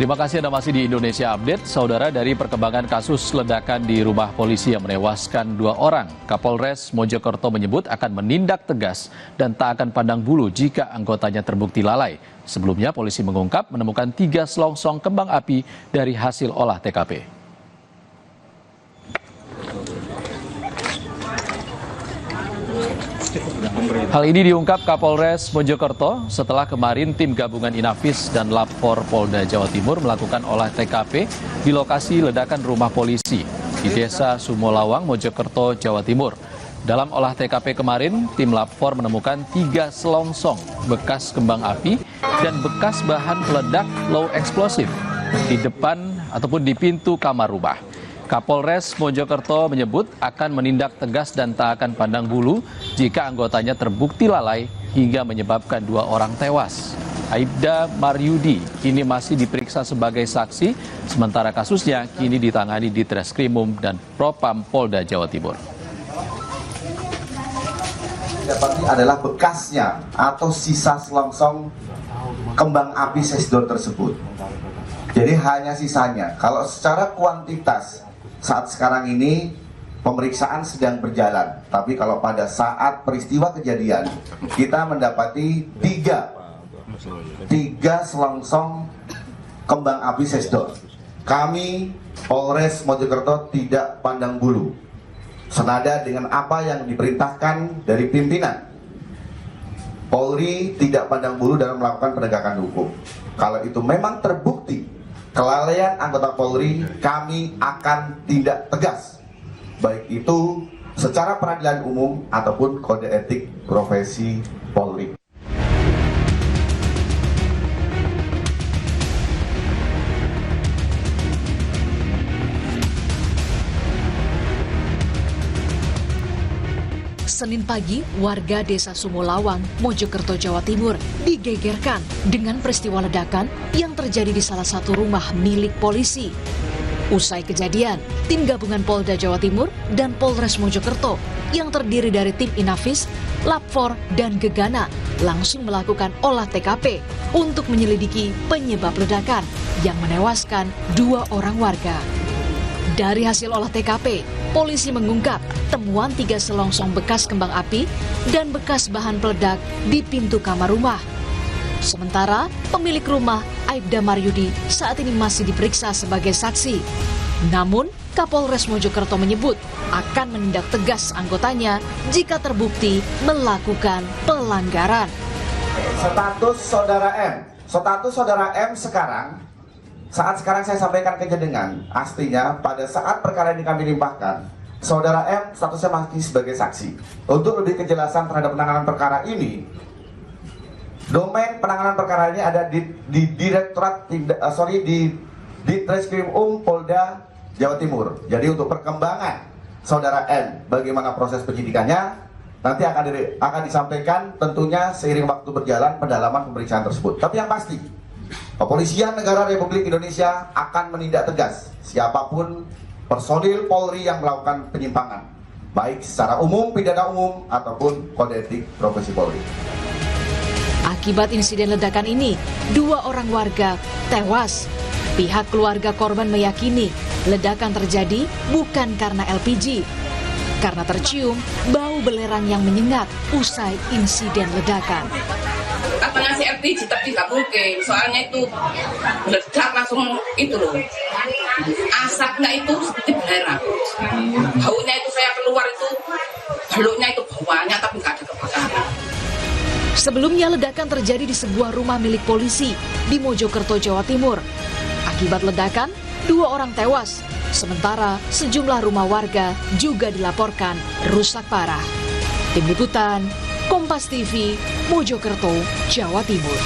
Terima kasih Anda masih di Indonesia Update. Saudara, dari perkembangan kasus ledakan di rumah polisi yang menewaskan 2 orang, Kapolres Mojokerto menyebut akan menindak tegas dan tak akan pandang bulu jika anggotanya terbukti lalai. Sebelumnya polisi mengungkap menemukan 3 selongsong kembang api dari hasil olah TKP. Hal ini diungkap Kapolres Mojokerto setelah kemarin tim gabungan Inafis dan Lapfor Polda Jawa Timur melakukan olah TKP di lokasi ledakan rumah polisi di Desa Sumolawang, Mojokerto, Jawa Timur. Dalam olah TKP kemarin, tim Lapfor menemukan 3 selongsong bekas kembang api dan bekas bahan peledak low eksplosif di depan ataupun di pintu kamar rumah. Kapolres Mojokerto menyebut akan menindak tegas dan tak akan pandang bulu jika anggotanya terbukti lalai hingga menyebabkan 2 orang tewas. Aibda Maryudi kini masih diperiksa sebagai saksi, sementara kasusnya kini ditangani di Treskrimum dan Propam Polda Jawa Timur. Dapatnya adalah bekasnya atau sisa selongsong kembang api sesdor tersebut. Jadi hanya sisanya. Kalau secara kuantitas saat sekarang ini pemeriksaan sedang berjalan, tapi kalau pada saat peristiwa kejadian kita mendapati 3 selongsong kembang api sesdor. Kami Polres Mojokerto tidak pandang bulu, senada dengan apa yang diperintahkan dari pimpinan. Polri tidak pandang bulu dalam melakukan penegakan hukum. Kalau itu memang terbukti kelalaian anggota Polri, kami akan tindak tegas, baik itu secara peradilan umum ataupun kode etik profesi Polri. Senin pagi, warga Desa Sumolawang, Mojokerto, Jawa Timur digegerkan dengan peristiwa ledakan yang terjadi di salah satu rumah milik polisi. Usai kejadian, tim gabungan Polda Jawa Timur dan Polres Mojokerto yang terdiri dari tim Inafis, Lapfor, dan Gegana langsung melakukan olah TKP untuk menyelidiki penyebab ledakan yang menewaskan 2 orang warga. Dari hasil olah TKP, polisi mengungkap temuan 3 selongsong bekas kembang api dan bekas bahan peledak di pintu kamar rumah. Sementara pemilik rumah, Aibda Maryudi, saat ini masih diperiksa sebagai saksi. Namun, Kapolres Mojokerto menyebut akan menindak tegas anggotanya jika terbukti melakukan pelanggaran. Status saudara M sekarang, saat sekarang saya sampaikan ke jenengan, aslinya pada saat perkara ini kami limpahkan, saudara M statusnya masih sebagai saksi. Untuk lebih kejelasan terhadap penanganan perkara ini, domain penanganan perkara ini ada di Treskrimum Polda Jawa Timur. Jadi untuk perkembangan saudara M, bagaimana proses penyidikannya, nanti akan disampaikan tentunya seiring waktu berjalan pendalaman pemeriksaan tersebut. Tapi yang pasti, Kepolisian Negara Republik Indonesia akan menindak tegas siapapun personil Polri yang melakukan penyimpangan, baik secara umum, pidana umum, ataupun kode etik profesi Polri. Akibat insiden ledakan ini, 2 orang warga tewas. Pihak keluarga korban meyakini ledakan terjadi bukan karena LPG, karena tercium bau belerang yang menyengat usai insiden ledakan. Katanya si LPG tapi nggak mungkin, soalnya itu meledak langsung itu loh, asapnya itu seperti belerang, baunya itu saya keluar itu, beluknya itu baunya tapi nggak ada kebakaran. Sebelumnya ledakan terjadi di sebuah rumah milik polisi di Mojokerto, Jawa Timur. Akibat ledakan, 2 orang tewas, sementara sejumlah rumah warga juga dilaporkan rusak parah. Tim Liputan, Kompas TV, Mojokerto, Jawa Timur.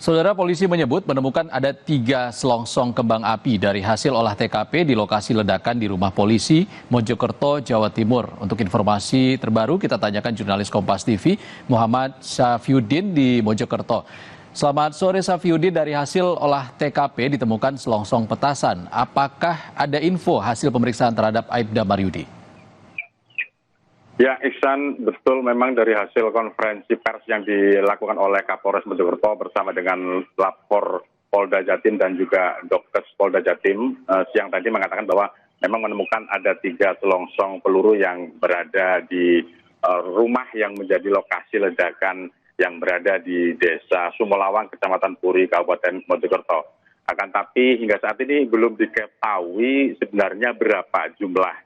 Saudara, polisi menyebut menemukan ada 3 selongsong kembang api dari hasil olah TKP di lokasi ledakan di rumah polisi Mojokerto, Jawa Timur. Untuk informasi terbaru kita tanyakan jurnalis Kompas TV Muhammad Safiuddin di Mojokerto. Selamat sore Safiuddin, dari hasil olah TKP ditemukan selongsong petasan. Apakah ada info hasil pemeriksaan terhadap Aibda Maryudi? Ya, Ihsan, betul memang dari hasil konferensi pers yang dilakukan oleh Kapolres Mojokerto bersama dengan Lapor Polda Jatim dan juga Dokes Polda Jatim siang tadi mengatakan bahwa memang menemukan ada 3 selongsong peluru yang berada di rumah yang menjadi lokasi ledakan yang berada di Desa Sumolawang, Kecamatan Puri, Kabupaten Mojokerto. Akan tapi hingga saat ini belum diketahui sebenarnya berapa jumlah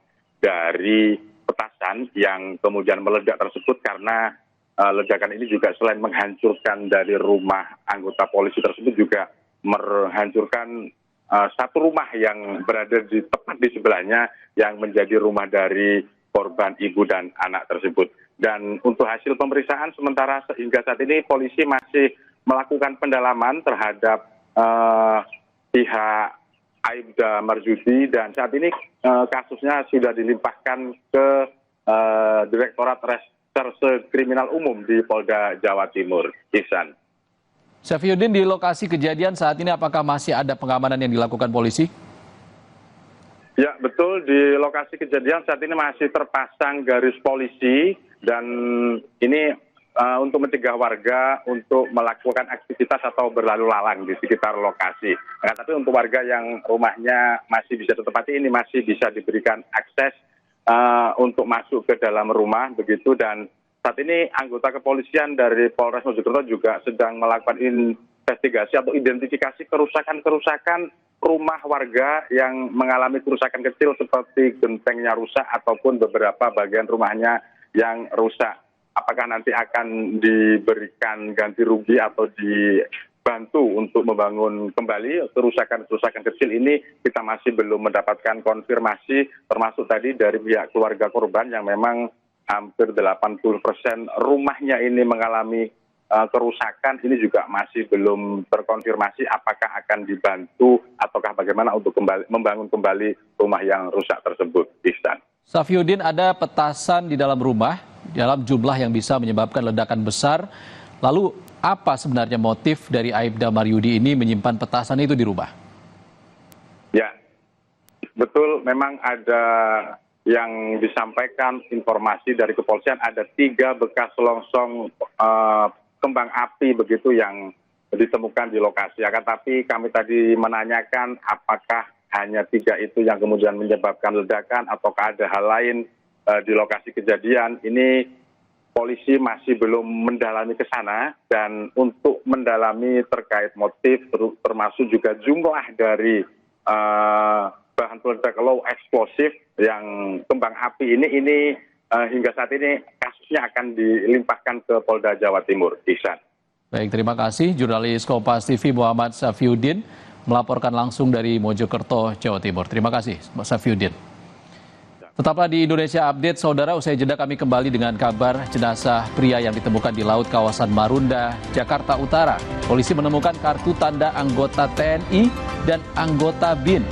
dari petasan yang kemudian meledak tersebut karena ledakan ini juga selain menghancurkan dari rumah anggota polisi tersebut juga menghancurkan satu rumah yang berada di tepat di sebelahnya yang menjadi rumah dari korban ibu dan anak tersebut. Dan untuk hasil pemeriksaan sementara hingga saat ini polisi masih melakukan pendalaman terhadap pihak Aibda Maryudi dan saat ini kasusnya sudah dilimpahkan ke Direktorat Reserse Kriminal Umum di Polda Jawa Timur. Ihsan. Syafiyuddin, di lokasi kejadian saat ini apakah masih ada pengamanan yang dilakukan polisi? Ya, betul, di lokasi kejadian saat ini masih terpasang garis polisi dan ini untuk mencegah warga untuk melakukan aktivitas atau berlalu lalang di sekitar lokasi. Nah, tapi untuk warga yang rumahnya masih bisa ditempati ini masih bisa diberikan akses untuk masuk ke dalam rumah begitu. Dan saat ini anggota kepolisian dari Polres Mojokerto juga sedang melakukan investigasi atau identifikasi kerusakan-kerusakan rumah warga yang mengalami kerusakan kecil seperti gentengnya rusak ataupun beberapa bagian rumahnya yang rusak. Apakah nanti akan diberikan ganti rugi atau dibantu untuk membangun kembali kerusakan-kerusakan kecil ini, kita masih belum mendapatkan konfirmasi, termasuk tadi dari pihak keluarga korban yang memang hampir 80% rumahnya ini mengalami kerusakan, ini juga masih belum terkonfirmasi apakah akan dibantu ataukah bagaimana untuk membangun kembali rumah yang rusak tersebut. Ihsan. Syafiyuddin, ada petasan di dalam rumah dalam jumlah yang bisa menyebabkan ledakan besar. Lalu apa sebenarnya motif dari Aibda Maryudi ini menyimpan petasan itu di rumah? Ya, betul memang ada yang disampaikan informasi dari kepolisian ada 3 bekas selongsong kembang api begitu yang ditemukan di lokasi. Akan tapi kami tadi menanyakan apakah hanya 3 itu yang kemudian menyebabkan ledakan ataukah ada hal lain di lokasi kejadian. Ini polisi masih belum mendalami ke sana dan untuk mendalami terkait motif termasuk juga jumlah dari bahan peledak low eksplosif yang kembang api ini hingga saat ini kasusnya akan dilimpahkan ke Polda Jawa Timur. Ihsan. Baik, terima kasih. Jurnalis Kompas TV Muhammad Syafiyuddin melaporkan langsung dari Mojokerto, Jawa Timur. Terima kasih, Mas Syafiyuddin. Tetaplah di Indonesia Update, saudara. Usai jeda kami kembali dengan kabar jenazah pria yang ditemukan di laut kawasan Marunda, Jakarta Utara. Polisi menemukan kartu tanda anggota TNI dan anggota BIN.